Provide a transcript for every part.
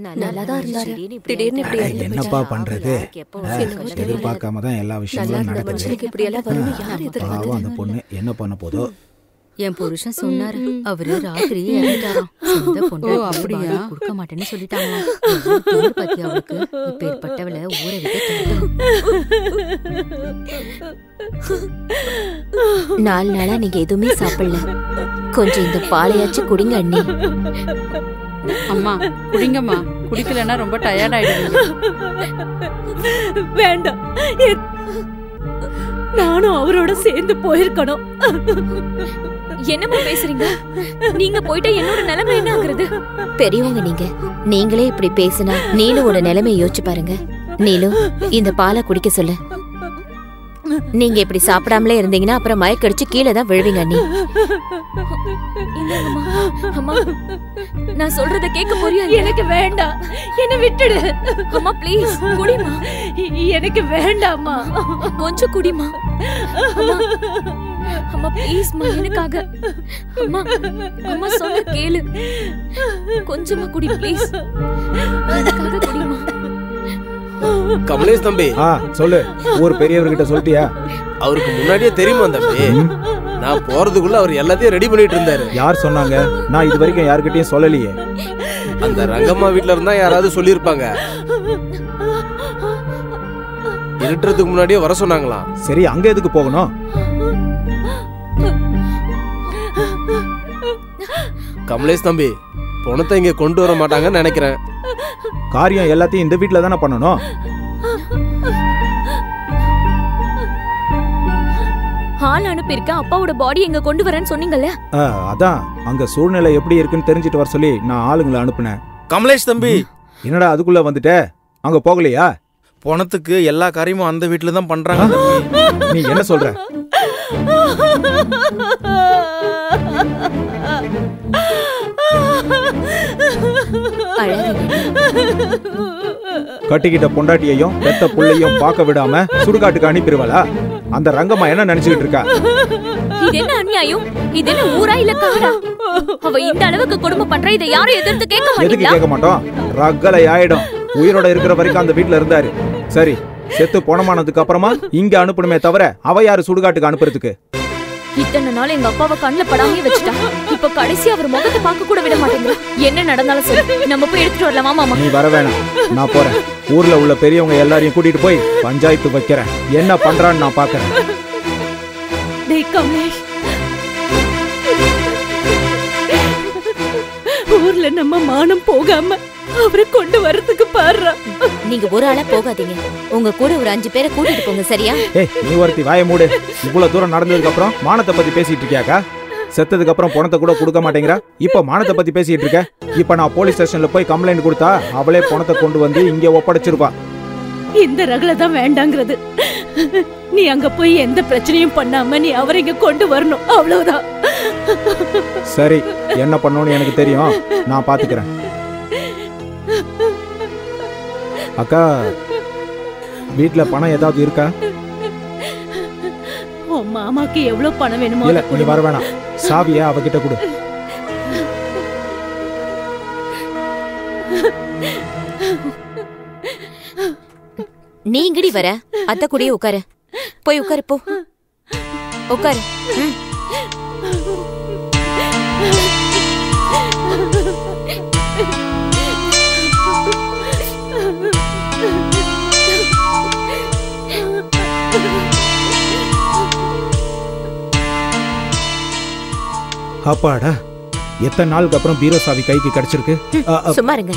நல்லாதான் இருந்தாரு. திடீர்னு இப்படி என்னப்பா பண்றது? எதிர்பார்க்காம தான் எல்லா விஷயங்களும் நடக்குது. அந்த பொண்ணு என்ன பண்ண போதோ. என் புருஷன் சொன்னாரு, அவரு ராத்திரி இறந்துட்டாராம். சொந்த பொண்ணு அப்படியா கொடுக்க மாட்டேன்னு சொல்லிட்டாங்க. பத்தி அவளுக்கு இப்பேற்பட்டவளை ஊரை விட்டு 4 நாளா நீங்க எதுவுமே சாப்பிடல. கொஞ்சம் இந்த பாலையாச்சு குடிங்க அண்ணி. அம்மா குடிங்கம்மா, குடிக்கலன்னா ரொம்ப டயர்ட் ஆயிடுவீங்க. வேண்டாம், நானும் அவரோட சேர்ந்து போயிருக்கணும். என்னமா பேசுறீங்க? நீங்க போயிட்டா என்னோட நிலைமை என்ன ஆகுறது? பெரியவங்க நீங்களே இப்படி பேசினா நீலுவோட நிலைமையை யோசிச்சு பாருங்க. நீலு, இந்த பாலை குடிக்க சொல்லு. நீங்க இப்படி சாப்பிடாமலே இருந்தீங்கன்னா அப்புறம் மயக்கடிச்சு கீழே தான் விழுவீங்க அண்ணி. அம்மா, நான் சொல்றத கேட்க போறியா? எனக்கு வேண்டாம், என்ன விட்டுடு அம்மா. ப்ளீஸ் குடிமா. எனக்கு வேண்டாம்மா, கொஞ்சம் குடிமா. அம்மா ப்ளீஸ்மா, எனக்காக. அம்மா அம்மா சொன்ன கேளு, கொஞ்சமா குடி ப்ளீஸ். எனக்காக குடிமா. கமலேஷ் தம்பி, சொல்லு. ஊர் பெரியவர்கிட்ட சொல்லிட்டியா? அவருக்கு முன்னாடியே தெரியுமா தம்பி? நான் போறதுக்குள்ள அவர் எல்லாத்தையும் ரெடி பண்ணிட்டு இருந்தாரு. யார் சொன்னாங்க? நான் இது வரைக்கும் யாருக்கிட்டையும் சொல்லலையே. அந்த ரங்கம்மா வீட்டுல இருந்தா யாராவது சொல்லிருப்பாங்க. இருட்டுறதுக்கு முன்னாடியே வர சொன்னாங்களாம். சரி, அங்க எதுக்கு போகணும்? கமலேஷ் தம்பி, பணத்தை இங்க கொண்டு வர மாட்டாங்கன்னு நினைக்கிறேன். காரியம் எல்லாத்தையும் இந்த வீட்டுல தானே பண்ணணும். ஆள் அனுப்பியிருக்க. அப்பாவோட பாடி எங்க கொண்டு வரேன்னு சொன்னீங்கல்ல? அதான் அங்க சூழ்நிலை எப்படி இருக்குன்னு தெரிஞ்சிட்டு வர சொல்லி நான் ஆளுங்களை அனுப்புனேன். கமலேஷ் தம்பி, என்னடா அதுக்குள்ள வந்துட்ட? அங்க போகலையா? பணத்துக்கு எல்லா காரியமும் அந்த வீட்டுல தான் பண்றாங்க. நீ என்ன சொல்ற? கட்டிக்கிட்ட பொண்டாட்டியையும் பெத்த புள்ளையும் பார்க்க விடாம சுடுகாட்டுக்கு அனுப்பிடுவாளா? அந்த ரங்கம்மா என்ன நினைச்சுக்கிட்டு இருக்கா? இது என்ன அநியாயம்? இது என்ன ஊரா இல்ல காடா? அவ இந்த அளவுக்கு குடும்பம் பண்ற, இதை யாரும் எதிர்த்து கேட்க மாட்டீங்களா? எதுக்கு கேட்க மாட்டோம்? ரகலை ஆயிடும். உயிரோட இருக்கிற வரைக்கும் அந்த வீட்டுல இருந்தாரு. சரி, செத்து போனமானதுக்கு அப்புறமா இங்க அனுப்பணுமே தவிர அவ யாரு சுடுகாட்டுக்கு அனுப்புறதுக்கு? இத்தனை நாள் எங்க அப்பாவை கண்ணுல படாமே வச்சுட்டா. இப்ப கடைசி அவர் முகத்தை பார்க்க கூட விட மாட்டேங்கிற. என்ன நடந்தாலும் சரி, நம்ம போய் எடுத்துட்டு வரலாமா மாமா? நீ வர வேணாம், நான் போறேன். ஊர்ல உள்ள பெரியவங்க எல்லாரையும் கூட்டிட்டு போய் பஞ்சாயத்து வைக்கிறேன். என்ன பண்றான்னு நான் பாக்குறேன். டேய் கமலேஷ், ஊர்ல நம்ம மானம் போகாம அவரை கொண்டு வரதுக்கு பாரு. நீங்க ஒரு ஆளா போகாதீங்க, உங்க கூட ஒரு 5 பேரை கூட்டிட்டு போங்க, சரியா? நீ ஒருத்தி வாய மூடு. இவ்வளவு தூரம் நடந்ததுக்கு அப்புறம் மானத்தை பத்தி பேசிட்டு இருக்கியாக்கா? செத்ததுக்கு அப்புறம் பணத்தை கூட கொடுக்க மாட்டேங்கிறா. இப்ப மானத்தை பத்தி பேசிட்டு இருக்க. இப்ப நான் போலீஸ் ஸ்டேஷன்ல போய் கம்ப்ளைண்ட் கொடுத்தா அவளே பணத்தை கொண்டு வந்து இங்க ஒப்படைச்சிருப்பா. இந்த ரகல தான் வேண்டாங்கிறது. நீ அங்க போய் எந்த பிரச்சனையும் பண்ணாம நீ அவரை இங்க கொண்டு வரணும், அவ்வளவுதான். சரி, என்ன பண்ணணும்னு எனக்கு தெரியும், நான் பாத்துக்கிறேன். அக்கா, வீட்டுல பணம் ஏதாவது இருக்கா? உன் மாமாக்கு எவ்வளவு பணம் வேணுமோ? இல்ல, நீ வர வேணாம். சாவியா அவகிட்ட கொடு. நீங்கடி வர அத்த கூடயே உட்காரு. போய் உட்காரு, போ உட்காரு. அப்பாடா, எத்தனை நாளுக்கு அப்புறம் பீரோ சாவி கைக்கு கிடைச்சிருக்கு. சும்மா இருங்க.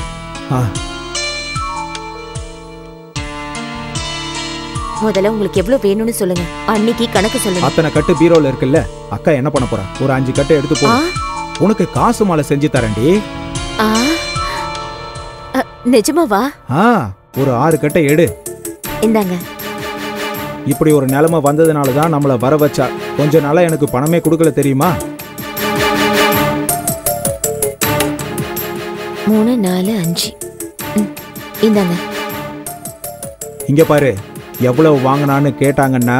முதல்ல உங்களுக்கு எவ்வளவு வேணும்னு சொல்லுங்க, அன்னைக்கு கணக்கு சொல்லுங்க. அத்தனை கட்டு பீரோல இருக்குல்ல, அக்கா என்ன பண்ண போறா? ஒரு 5 கட்டு எடுத்து போ. உனக்கு காசு மாலை செஞ்சு தரேன்டி. நிஜமாவா? ஒரு 6 கட்டை எடு. இந்தாங்க. இப்படி ஒரு நிலைமை வந்ததுனால தான் நம்மள வர வச்சா. கொஞ்ச நாளா எனக்கு பணமே கொடுக்கல தெரியுமா? 3, 4, 5. இந்தாங்க. இங்க பாரு, எவ்வளவு வாங்கினான்னு கேட்டாங்கன்னா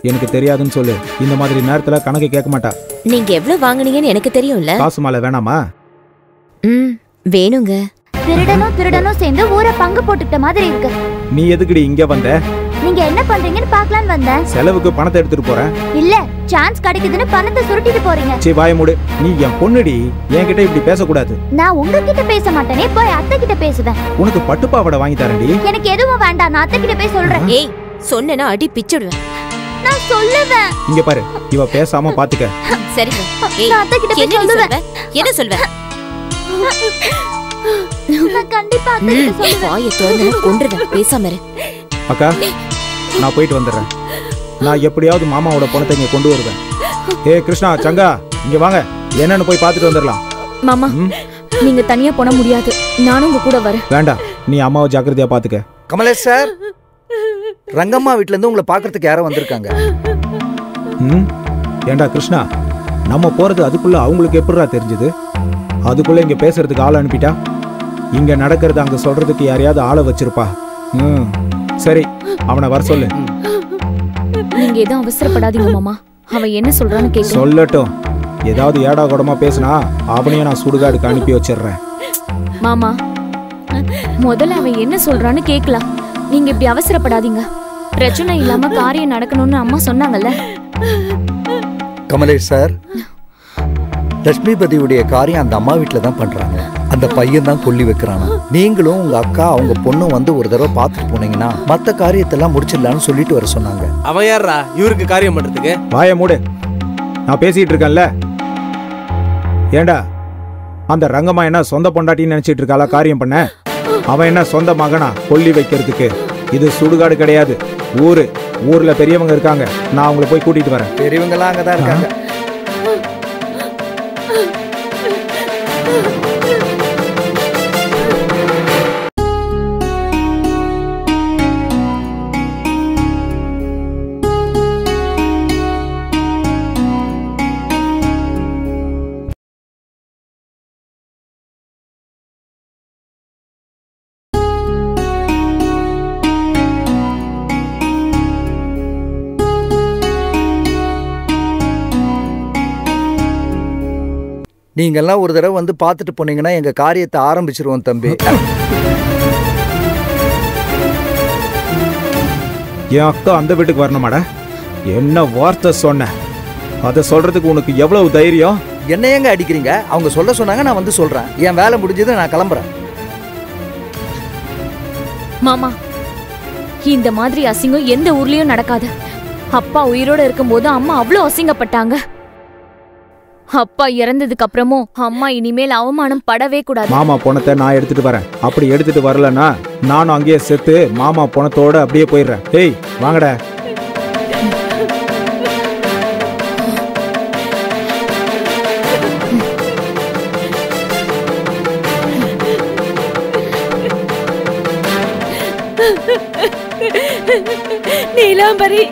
எனக்கு தெரியாதுன்னு சொல்லு. இந்த மாதிரி நேரத்துல கணக்கு கேட்க மாட்டா. நீங்க எவ்வளவு வாங்குனீங்கன்னு எனக்கு தெரியும்ல. காசு மாலை வேணாமா? வேணுங்க. திருடனும் சேர்ந்து ஊரை பங்கு போட்டுக்கிட்ட மாதிரி இருக்கு. நீ எதுக்குடி இங்க வந்த? நீங்க என்ன பண்றீங்கன்னு பார்க்கலான்னு வந்தேன். செலவுக்கு பணத்தை எடுத்துட்டு போறேன். இல்ல, சான்ஸ் கிடைக்குதுன்னு பணத்தை சுருட்டிட்டு போறீங்க. சீ வாய மூடு. நீ என் பொண்ணுடி, என்கிட்ட இப்படி பேசக்கூடாது. நான் உங்ககிட்ட பேச மாட்டேனே, போய் அத்தை கிட்ட பேசுவேன். உனக்கு பட்டு பாவாடை வாங்கி தரேன்டி. எனக்கு எதுவும் வேண்டாம், நான் அத்தை கிட்ட போய் சொல்றேன். ஏய், சொன்னேனா அடி பிச்சிடுவேன். நான் சொல்லுவேன். இங்க பாரு, இவ பேசாம பாத்துக்க. சரிங்க. ஏய், நான் அத்தை கிட்ட போய் என்ன சொல்லுவேன். என்ன சொல்வ? நான் கண்டிப்பா அத்தை கிட்ட சொல்லுவேன். வாயை திறந்து கொன்றுவேன், பேசாம இரு. அக்கா, நான் போயிட்டு வந்துடுறேன். நான் எப்படியாவது மாமாவோட பணத்தை இங்க கொண்டு வருவேன். ஏ கிருஷ்ணா, சங்கா, இங்க வாங்க, என்னன்னு போய் பார்த்துட்டு வந்துடலாம். மாமா, நீங்க தனியா போன முடியாது, நானும் உங்க கூட வரேன். வேண்டாம், நீ அம்மாவை ஜாக்கிரதையா பாத்துக்க. கமலேஷ் சார், ரங்கம்மா வீட்ல இருந்து உங்களை பாக்குறதுக்கு யாரோ வந்திருக்காங்க. ஏண்டா கிருஷ்ணா, நம்ம போறது அதுக்குள்ள அவங்களுக்கு எப்படிடா தெரிஞ்சது? அதுக்குள்ள இங்க பேசுறதுக்கு ஆள் அனுப்பிட்டா, இங்க நடக்கிறது அங்க சொல்றதுக்கு யாரையாவது ஆளை வச்சிருப்பா. சரி, அவனை வர சொல்லு. நீங்க எதுவும் அவசரப்படாதீங்க மாமா, அவன் என்ன சொல்றான்னு கேட்க சொல்லட்டும். ஏதாவது ஏடா கூடமா பேசினா அவனையும் நான் சுடுகாடுக்கு அனுப்பி வச்சிடுறேன். மாமா, முதல்ல அவன் என்ன சொல்றான்னு கேட்கலாம். நீங்க இப்படி அவசரப்படாதீங்க. பிரச்சனை இல்லாம காரியம் நடக்கணும்னு அம்மா சொன்னாங்கல்ல. கமலேஷ் சார், லட்சுமிபதியுடைய காரியம் அந்த அம்மா வீட்டுல தான் பண்றாங்க. அந்த பையன் தான் கொல்லி வைக்கிறானா. நீங்களும் உங்க அக்கா அவங்க பொண்ணு வந்து ஒரு தடவை பார்த்துட்டு போனீங்கன்னா மத்த காரியத்தெல்லாம் முடிச்சிடலான்னு சொல்லிட்டு வர சொன்னாங்க. அவன் யாரா இவருக்கு காரியம் பண்றதுக்கு? வாய மூடு, நான் பேசிட்டு இருக்கேன்ல. ஏண்டா, அந்த ரங்கம்மா என்ன சொந்த பொண்டாட்டின்னு நினைச்சிட்டு இருக்காளா காரியம் பண்ண? அவன் என்ன சொந்த மகனா கொல்லி வைக்கிறதுக்கு? இது சுடுகாடு கிடையாது, ஊரு. ஊர்ல பெரியவங்க இருக்காங்க, நான் அவங்கள போய் கூட்டிட்டு வரேன். பெரியவங்க எல்லாம் அங்கதான் இருக்காங்க. நீங்கெல்லாம் ஒரு தடவை வந்து பார்த்துட்டு போனீங்கன்னா எங்க காரியத்தை ஆரம்பிச்சிருவோம் தம்பி. என் அக்கா அந்த வீட்டுக்கு வரணுமாடா? என்ன வார்த்தை சொன்ன? அதை சொல்றதுக்கு உனக்கு எவ்வளவு தைரியம்? என்ன ஏங்க அடிக்கிறீங்க? அவங்க சொல்ல சொன்னாங்க, நான் வந்து சொல்றேன். என் வேலை முடிஞ்சது, நான் கிளம்புறேன். மாமா, இந்த மாதிரி அசிங்கம் எந்த ஊர்லயும் நடக்காது. அப்பா உயிரோட இருக்கும்போது அம்மா அவ்வளவு அசிங்கப்பட்டாங்க. அப்பா இறந்ததுக்கு அப்புறமும் அம்மா இனிமேல் அவமானம் படவே கூடாது. மாமா பணத்தை நான் எடுத்துட்டு வரேன். அப்படி எடுத்துட்டு வரலன்னா நானும் அங்கேயே செத்து மாமா பணத்தோட அப்படியே போயிடுறேன். டேய் வாங்கடா. நீலாம்பரி,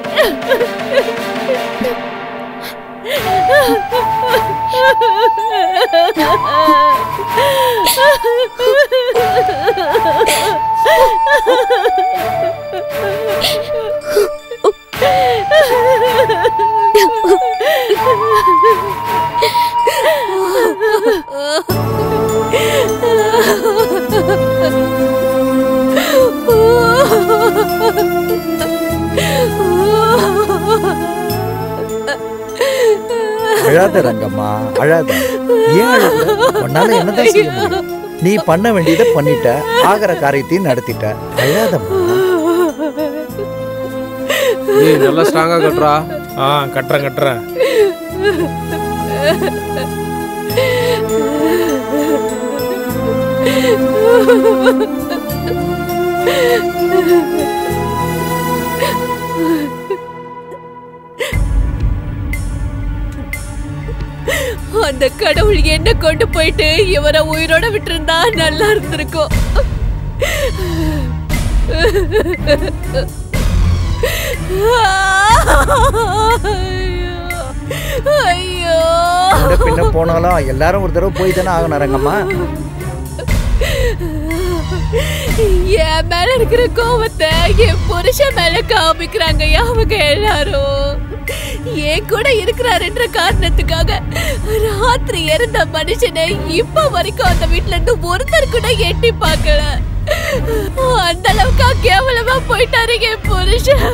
அழாத ரங்கம்மா, அழாத. ஏன் அழாத? உன்னால என்னதான் செய்ய முடியும்? நீ பண்ண வேண்டியதை பண்ணிட்ட, ஆகிற காரியத்தையும் நடத்திட்ட. அழாதம்மா. நல்லா ஸ்ட்ராங்கா கட்டுறா. கட்டுறேன். அந்த கடவுள் என்ன கொண்டு போயிட்டு இவரை உயிரோட விட்டுருந்தா நல்லா இருந்திருக்கும். ஐயோ, பின்ன போனாலும் எல்லாரும் ஒரு தடவை போய் தானே ஆகணும் ரங்கம்மா. என் மேல இருக்கிற கோவத்தை என் புருஷன் மேல காமிக்கிறாங்க அவங்க எல்லாரும். ஏன் கூட இருக்கிறாருன்ற காரணத்துக்காக ராத்திரி இறந்த மனுஷனை இப்ப வரைக்கும் அந்த வீட்டுல இருந்து ஒருத்தர் கூட எட்டி பார்க்கல. அந்த அளவுக்கா கேவலமா போயிட்டாரு என் புருஷன்.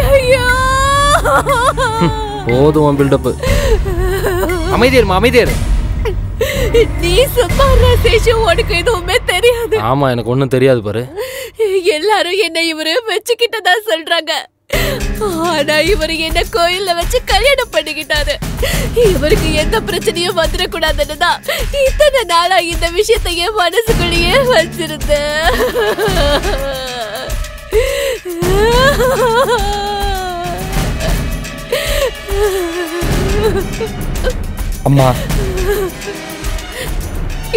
ஐயோ போதும் பில்டப். அமைதியர் அமைதியர். நீ சும்மா சேஷு, உனக்கு எதுவுமே தெரியாது. ஆமா எனக்கு ஒண்ணும் தெரியாது பாரு. எல்லாரும் என்ன இவரு வச்சுக்கிட்டதா சொல்றாங்க. ஆனா இவரு என்ன கோயில்ல வச்சு கல்யாணம் பண்ணிக்கிட்டாரு. இவருக்கு எந்த பிரச்சனையும் வந்துடக்கூடாதுன்னு தான் இத்தனை நாளா இந்த விஷயத்தையே மனசுக்குள்ளேயே வச்சிருந்தேன். அம்மா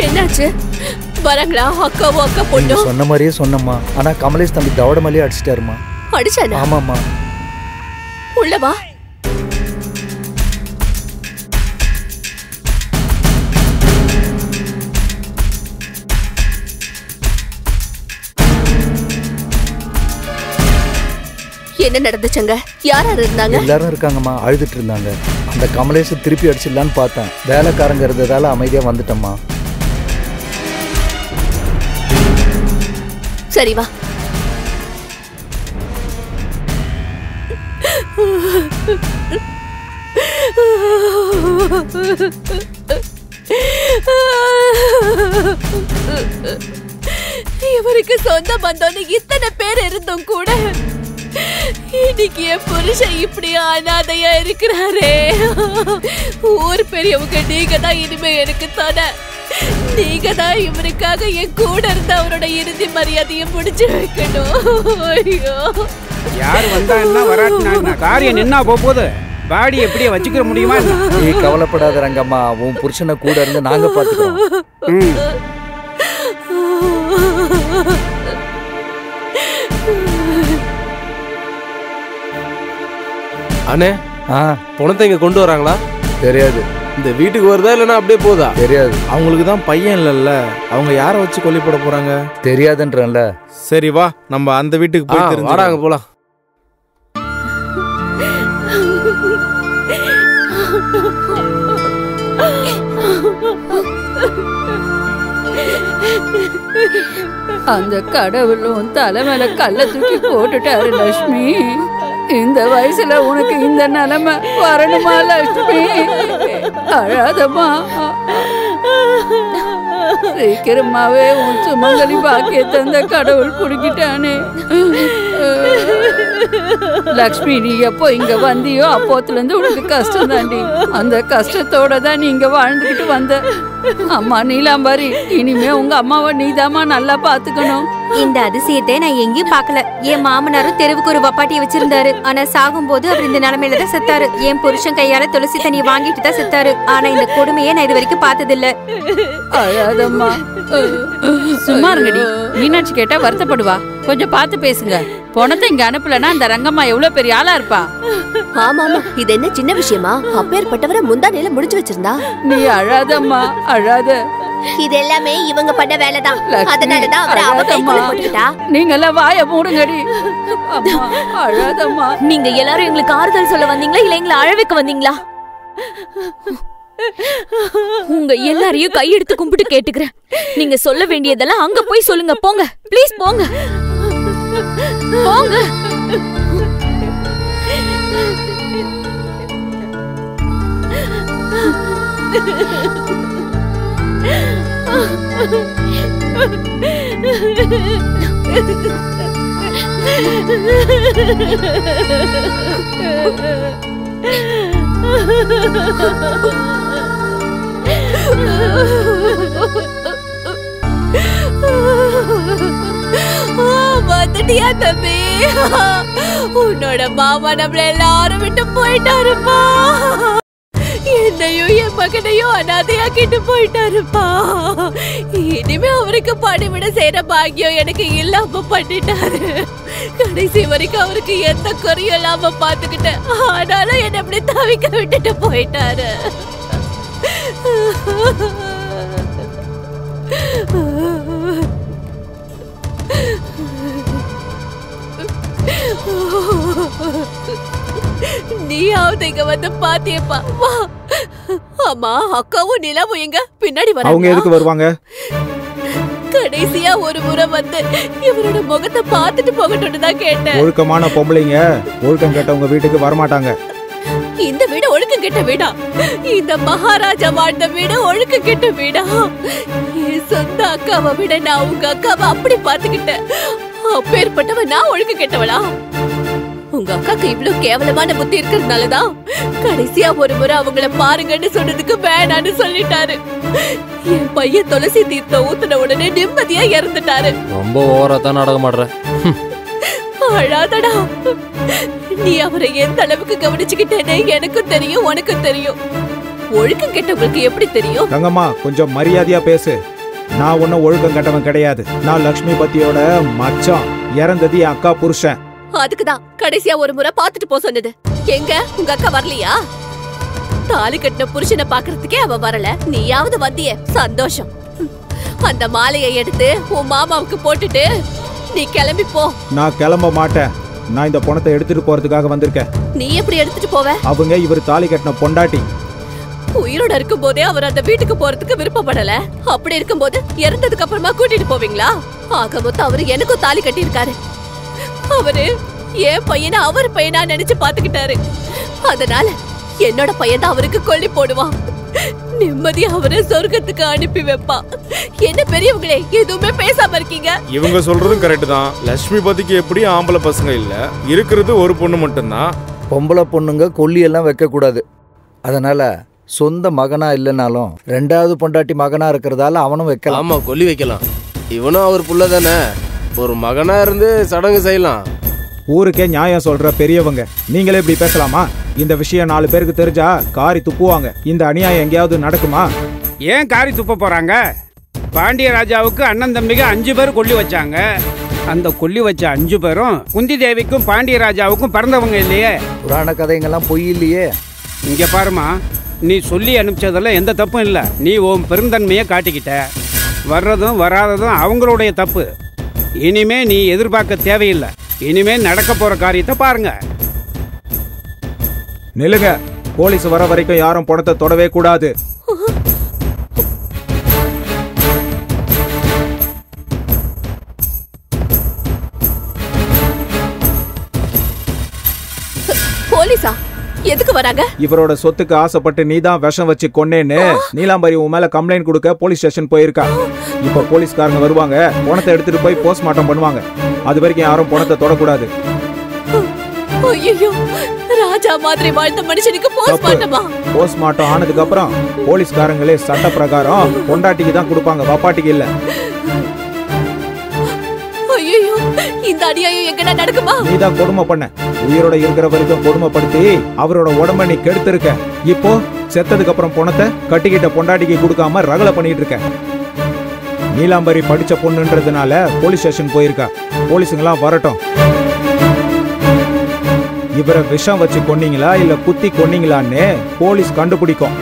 என்னாச்சு? வரங்களா அக்காவோ அக்கா பொண்ணு? சொன்ன மாதிரியே சொன்னம்மா. ஆனா கமலேஷ் தம்பி தவட மேலேயே அடிச்சிட்டாருமா. அடிச்சானா? ஆமாம்மா. உள்ளவா. என்ன நடந்துச்சுங்க? யார் இருந்தாங்க? எல்லாரும் இருக்காங்கம்மா, அழுதுட்டு இருந்தாங்க. அந்த கமலேஷ் திருப்பி அடிச்சிடலான்னு பார்த்தேன். வேலைக்காரங்க இருந்ததால அமைதியா வந்துட்டம்மா. சரி வா. இவருக்கு சொந்த பந்தம்னு இத்தனை பேர் இருந்தும் கூட இன்னைக்கு என் புருஷன் இப்படி அனாதையா இருக்கிறாரே. ஊர் பெரியவங்க நீங்க தான் இனிமே எனக்கு தானே. நீங்க தான் இவருக்காக என் கூட இருந்த அவரோட இறுதி மரியாதையை முடிச்சு வைக்கணும். ஐயோ, யாரு வந்தா என்ன வராட்டினா காரியம் நின்னா போகுது. பாடி எப்படியே வச்சுக்க முடியுமா? நீ கவலைப்படாத ரங்கம்மா, உன் புருஷனை கூட இருந்து நாங்க பாத்துக்கிறோம். அண்ணே, பணத்தை இங்க கொண்டு வராங்களா? தெரியாது. இந்த வீட்டுக்கு வருதா இல்லைன்னா அப்படியே போதா? தெரியாது. அவங்களுக்கு தான் பையன் இல்லைல்ல, அவங்க யாரை வச்சு கொல்லி போட போறாங்க? தெரியாதுன்றல. சரி வா, நம்ம அந்த வீட்டுக்கு போய் வாடாங்க போலாம். அந்த கடவுளும் தலை மேல கல்ல தூக்கி போட்டுட்டாரு லட்சுமி. இந்த வயசுல உனக்கு இந்த நிலைமை வரணுமா லட்சுமி? அழாதம்மா. சீக்கிரமாவே உன் சுமங்கலி பாக்கியத்தை அந்த கடவுள் குடிக்கிட்டானே. லக்ஷ்மி, நீ எப்போ இங்க வந்தியோ அப்போத்துல இருந்து உனக்கு கஷ்டம் தாண்டி. அந்த கஷ்டத்தோட தான் நீ இங்க வாழ்ந்துகிட்டு வந்த. அம்மா நீலாம்பாரி, இனிமே உங்க அம்மாவை நீதாமா நல்லா பாத்துக்கணும். இந்த அதிசயத்தை நான் எங்கேயும் பாக்கல. என் மாமனாரும் தெருவுக்கு ஒரு வப்பாட்டியை வச்சிருந்தாரு. ஆனா சாகும் போது அவர் இந்த நிலைமையில தான் செத்தாரு. என் புருஷன் கையால துளசி தண்ணி வாங்கிட்டு தான் செத்தாரு. ஆனா இந்த கொடுமையை நான் இது வரைக்கும் பார்த்ததில்ல. அழாதம்மா. சும்மா இருங்கடி. மீனாட்சி கேட்டா வருத்தப்படுவா. கொஞ்சம் பார்த்து பேசுங்க. பணத்தை இங்க அனுப்பலன்னா அந்த ரங்கம்மா எவ்வளவு பெரிய ஆளா இருப்பா. ஆமா ஆமா, இது என்ன சின்ன விஷயமா? அப்பேற்பட்டவரை முந்தானையில முடிச்சு வச்சிருந்தா. நீ அழாதம்மா, அழாத. இது எல்லாமே இவங்க பண்ண வேலைதான். அதனாலதான் அவரை அவ கைக்குள்ள போட்டுக்கிட்டா. நீங்க எல்லாம் வாய மூடுங்கடி. அம்மா அழாதம்மா. நீங்க எல்லாரும் எங்களுக்கு ஆறுதல் சொல்ல வந்தீங்களா இல்ல எங்களை அழவைக்க வந்தீங்களா? உங்க எல்லாரையும் கையெடுத்து கும்பிட்டு கேட்டுக்கிறேன். நீங்க சொல்ல வேண்டியதெல்லாம் அங்க போய் சொல்லுங்க. போங்க ப்ளீஸ், போங்க போங்க. வந்துட்டியா தம்பி? உன்னோட மாமா நம்மள எல்லாரும் விட்டு போயிட்டாருப்பா. என்னையும் என் மகனையும் அனாதையாக்கிட்டு போயிட்டாருப்பா. இனிமே அவருக்கு பணிவிட செய்யற பாக்கியம் எனக்கு இல்லாம பண்ணிட்டாரு. கடைசி வரைக்கும் அவருக்கு எந்த குறையும் இல்லாம பாத்துக்கிட்டேன். ஆனாலும் என்ன அப்படி தவிக்க விட்டுட்டு போயிட்டாரு. நீயாவது இங்க வந்து பாத்தியப்பா வா. அம்மா அக்காவும் நிலாவும் எங்க பின்னாடி வராங்க. அவங்க எதுக்கு வருவாங்க? கடைசியா ஒரு முறை வந்து இவரோட முகத்தை பார்த்துட்டு போகட்டும்னு தான் கேட்டேன். ஒழுக்கமான பொம்பளைங்க ஒழுக்கம் கேட்டவங்க வீட்டுக்கு வரமாட்டாங்க. இந்த வீடு ஒழுக்கம் கெட்ட வீடா? இந்த மகாராஜா வாழ்ந்த வீடு ஒழுக்கம் கெட்ட வீடா? என் சொந்த அக்காவை விட நான் உங்க அக்காவை அப்படி பாத்துக்கிட்டேன். அப்பேற்பட்டவ நான் ஒழுக்கம் கெட்டவளா? உங்க அக்காக்கு இவ்வளவு கேவலமான புத்தி இருக்கிறதுனாலதான் கடைசியா ஒரு முறை அவங்கள பாருங்கன்னு சொன்னதுக்கு வேணான்னு சொல்லிட்டாரு. என் பையன் துளசி தீர்த்த ஊத்துன உடனே நிம்மதியா இறந்துட்டாரு. ரொம்ப ஓவரா தான் நாடகம் ஆடுற. அழாதடா. நீ அவரை எந்த அளவுக்கு கவனிச்சுக்கிட்டேனே எனக்கும் தெரியும், உனக்கும் தெரியும். ஒழுக்கம் கெட்டவங்களுக்கு எப்படி தெரியும்? தங்கம்மா கொஞ்சம் மரியாதையா பேசு. நான் ஒன்னும் ஒழுக்கம் கெட்டவன் கிடையாது. நான் லக்ஷ்மி பத்தியோட மச்சான். இறந்தது என் அக்கா புருஷன். அதுக்குதான் கடைசியா ஒரு முறை பாத்துட்டு போ சொன்னது. எங்க உங்க அக்கா வரலையா? தாலி கட்டின புருஷனை பாக்குறதுக்கே அவ வரல, நீயாவது வந்தியே, சந்தோஷம். அந்த மாலையை எடுத்து உன் மாமாவுக்கு போட்டுட்டு நீ கிளம்பி போ. நான் கிளம்ப மாட்டேன். நான் இந்த பணத்தை எடுத்துட்டு போறதுக்காக வந்திருக்கேன். நீ எப்படி எடுத்துட்டு போவ? அவங்க இவர் தாலி கட்டின பொண்டாட்டி. உயிரோட இருக்கும் போதே அவர் அந்த வீட்டுக்கு போறதுக்கு விருப்பப்படல. அப்படி இருக்கும்போது இறந்ததுக்கு அப்புறமா கூட்டிட்டு போவீங்களா? ஆக மொத்தம் அவரு எனக்கும் தாலி கட்டி இருக்காரு. அவரு என் பையனை அவர் பையனா நினைச்சு பாத்துக்கிட்டாரு. அதனால என்னோட பையன் தான் அவருக்கு கொல்லி போடுவான். நிம்மதியா அவரை சொர்க்கத்துக்கு அனுப்பி வைப்பா. என்ன பெரியவங்களே எதுவுமே பேசாம இருக்கீங்க? இவங்க சொல்றதும் கரெக்ட் தான். லட்சுமி பத்திக்கு எப்படி ஆம்பளை பசங்க இல்ல, இருக்கிறது ஒரு பொண்ணு மட்டும்தான். பொம்பளை பொண்ணுங்க கொல்லி எல்லாம் வைக்க கூடாது. அதனால சொந்த மகனா இல்லைனாலும் ரெண்டாவது பொண்டாட்டி மகனா இருக்கிறதால அவனும் வைக்கலாம். ஆமா, கொல்லி வைக்கலாம். இவனும் அவர் புள்ள தானே, ஒரு மகனா இருந்து சடங்கு செய்யலாம். ஊருக்கே நியாயம் சொல்ற பெரியவங்க நீங்களே இப்படி பேசலாமா? இந்த விஷயம் 4 பேருக்கு தெரிஞ்சா காரி துப்புவாங்க. இந்த அநியாயம் எங்கேயாவது நடக்குமா? ஏன் காரி துப்ப போறாங்க? பாண்டிய ராஜாவுக்கு அண்ணன் தம்பிக்கு 5 பேர் கொல்லி வச்சாங்க. அந்த கொல்லி வச்ச 5 பேரும் குந்தி தேவிக்கும் பாண்டிய ராஜாவுக்கும் பிறந்தவங்க இல்லையே. புராண கதைங்கெல்லாம் பொய் இல்லையே. இங்க பாருமா, நீ சொல்லி அனுப்பிச்சதெல்லாம் எந்த தப்பும் இல்லை. நீ உன் பெருந்தன்மையை காட்டிக்கிட்ட. வர்றதும் வராததும் அவங்களுடைய தப்பு. இனிமே நீ எதிர்பார்க்க தேவையில்லை. இனிமே நடக்க போற காரியத்தை பாருங்க. நில்லுங்க. போலீஸ் வர வரைக்கும் யாரும் பணத்தை தொடவே கூடாது. போலீஸா? எதுக்கு வராங்க? இவரோட சொத்துக்கு ஆசைப்பட்டு நீதான் விஷம் வச்சு கொன்னேன்னு நீலாம்பரி உன் மேல கம்ப்ளைண்ட் கொடுக்க போலீஸ் ஸ்டேஷன் போயிருக்கா. இப்ப போலீஸ்காரங்க வருவாங்க, பணத்தை எடுத்துட்டு போய் போஸ்ட்மார்ட்டம் பண்ணுவாங்க. அது வரைக்கும் யாரும் பணத்தை தொடக்கூடாது. ஐயோ, ராஜா மாதிரி வாழ்ந்த மனுஷனுக்கு போஸ்ட்மார்ட்டமா? போஸ்ட்மார்ட்டம் ஆனதுக்கு அப்புறம் போலீஸ்காரங்களே சட்ட பிரகாரம் பொண்டாட்டிக்கு தான் கொடுப்பாங்க, வப்பாட்டிக்கு இல்ல. ஐயோ, இந்த அநியாயம் எங்கடா நடக்குமா? நீதான் கொடுமை பண்ண. உயிரோட இருக்கிற வரைக்கும் கொடுமைப்படுத்தி அவரோட உடம்ப நீ கெடுத்திருக்க. இப்போ செத்ததுக்கு அப்புறம் பணத்தை கட்டிக்கிட்ட பொண்டாட்டிக்கு கொடுக்காம ரகலை பண்ணிட்டு இருக்க. நீலாம்பரி படிச்ச பொண்ணுன்றதுனால போலீஸ் ஸ்டேஷன் போயிருக்கா. போலீஸுங்களாம் வரட்டும். இவரை விஷம் வச்சு கொன்னீங்களா இல்ல குத்தி கொன்னீங்களான்னு போலீஸ் கண்டுபிடிக்கும்.